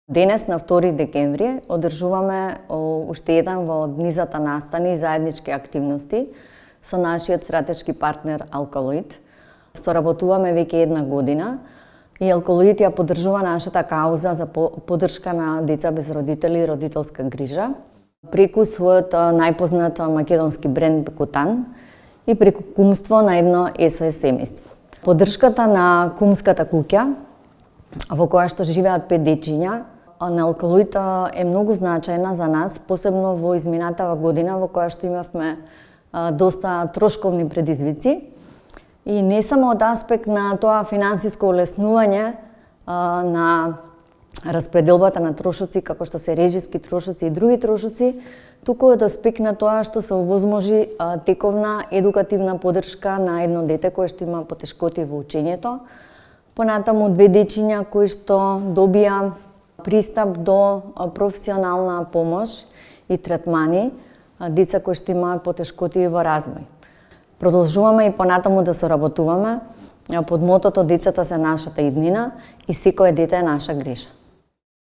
Денес, на 2 декември, одржуваме уште еден во низата настани и заеднички активности со нашиот стратешки партнер Алкалоид. Соработуваме веќе 1 година и Алкалоид ја поддржува нашата кауза за поддршка на деца без родители и родителска грижа преку својот најпознат македонски бренд Котан и преку кумство на едно СОС семејство. Поддршката на кумската куќа, во која што живеат 5 дечиња, на Алкалоид е многу значајна за нас, посебно во изминатава година во која што имавме доста трошковни предизвици и не само од аспект на тоа финансиско олеснување на распределбата на трошоци, како што се режиски трошоци и други трошоци, туку од аспект на тоа што се овозможи тековна едукативна поддршка на едно дете кое што има потешкоти во учењето, понатаму 2 дечиња кои што добија пристап до професионална помош и третмани, деца кои што имаат потешкоти во развој. Продолжуваме и понатаму да соработуваме под мотото "Децата се нашата иднина" и секое дете е наша греша.